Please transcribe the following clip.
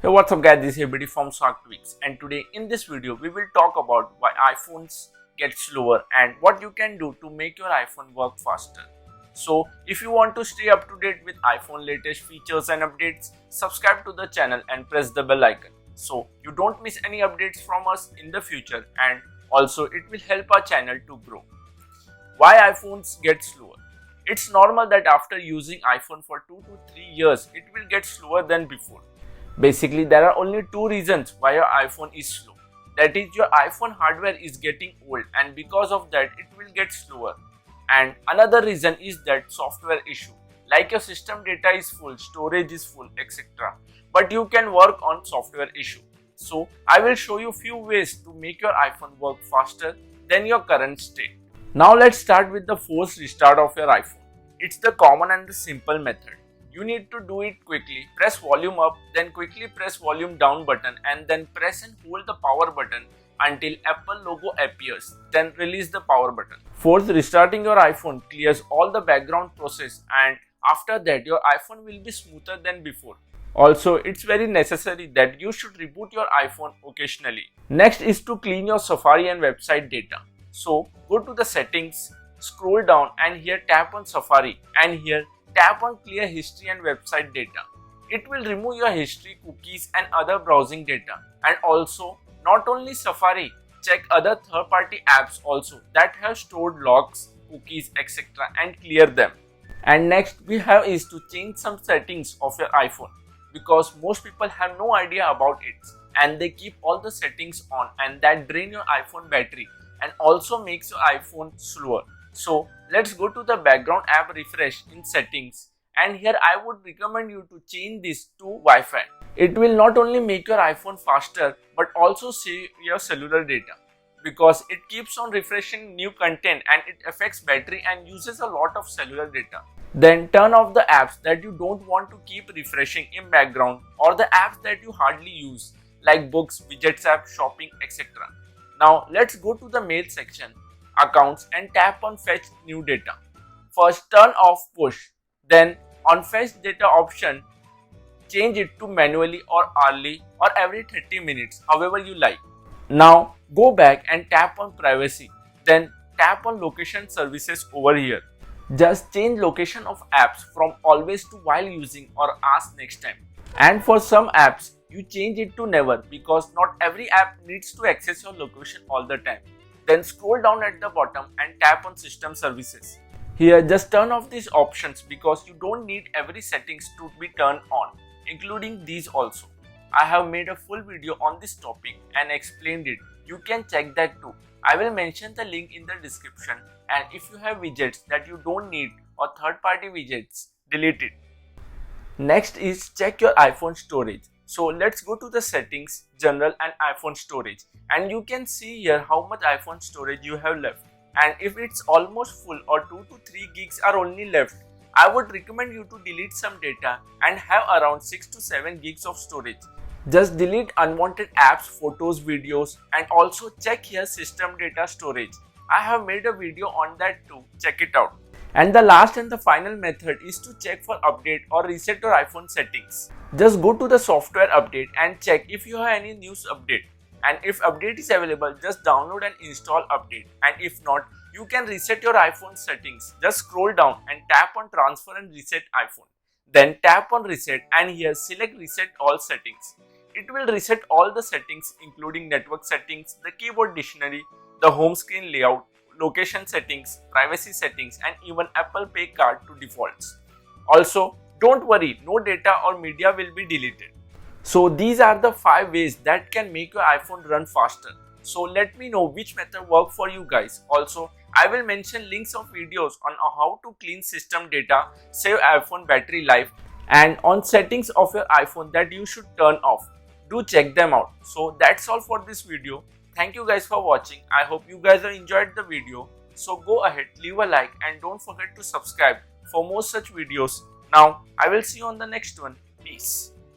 Hey, what's up guys, this is 𝐢𝐏𝐡𝐨 from 𝐢𝐏𝐿, and today in this video we will talk about why iPhones get slower and what you can do to make your iPhone work faster. So if you want to stay up to date with iPhone latest features and updates, subscribe to the channel and press the bell icon so you don't miss any updates from us in the future, and also it will help our channel to grow. Why iPhones get slower? It's normal that after using iPhone for 2 to 3 years, it will get slower than before. Basically, there are only two reasons why your iPhone is slow. That is, your iPhone hardware is getting old, and because of that it will get slower. And another reason is that software issue, like your system data is full, storage is full, etc. But you can work on software issue. So I will show you few ways to make your iPhone work faster than your current state. Now let's start with the forced restart of your iPhone. It's the common and the simple method. You need to do it quickly. Press volume up, then quickly press volume down button, and then press and hold the power button until Apple logo appears. Then release the power button. Fourth, restarting your iPhone clears all the background process, and after that your iPhone will be smoother than before. Also, it's very necessary that you should reboot your iPhone occasionally. Next is to clean your Safari and website data. So go to the settings, scroll down, and here tap on Safari, and here tap on clear history and website data. It will remove your history, cookies and other browsing data. And also, not only Safari, check other third-party apps also that have stored logs, cookies, etc. and clear them. And next we have is to change some settings of your iPhone, because most people have no idea about it and they keep all the settings on, and that drain your iPhone battery and also makes your iPhone slower. So let's go to the background app refresh in settings, and here I would recommend you to change this to Wi-Fi. It will not only make your iPhone faster but also save your cellular data, because it keeps on refreshing new content and it affects battery and uses a lot of cellular data. Then turn off the apps that you don't want to keep refreshing in background, or the apps that you hardly use like books, widgets app, shopping, etc. Now let's go to the mail section, accounts, and tap on fetch new data. First turn off push, then on fetch data option change it to manually or hourly or every 30 minutes, however you like. Now go back and tap on privacy, then tap on location services over here. Just change location of apps from always to while using or ask next time. And for some apps you change it to never, because not every app needs to access your location all the time. Then scroll down at the bottom and tap on system services. Here just turn off these options, because you don't need every settings to be turned on, including these also. I have made a full video on this topic and explained it. You can check that too. I will mention the link in the description, and if you have widgets that you don't need or third-party widgets, delete it. Next is check your iPhone storage. So let's go to the settings, general and iPhone storage, and you can see here how much iPhone storage you have left. And if it's almost full or 2 to 3 gigs are only left, I would recommend you to delete some data and have around 6 to 7 gigs of storage. Just delete unwanted apps, photos, videos, and also check here system data storage. I have made a video on that too, check it out. And the last and the final method is to check for update or reset your iPhone settings. Just go to the software update and check if you have any news update. And if update is available, just download and install update. And if not, you can reset your iPhone settings. Just scroll down and tap on transfer and reset iPhone. Then tap on reset, and here select reset all settings. It will reset all the settings including network settings, the keyboard dictionary, the home screen layout, location settings, privacy settings, and even Apple Pay card to defaults. Also, don't worry, no data or media will be deleted. So these are the 5 ways that can make your iPhone run faster. So let me know which method worked for you guys. Also, I will mention links of videos on how to clean system data, save iPhone battery life, and on settings of your iPhone that you should turn off. Do check them out. So that's all for this video. Thank you guys for watching. I hope you guys have enjoyed the video. So go ahead, leave a like, and don't forget to subscribe for more such videos. Now I will see you on the next one. Peace.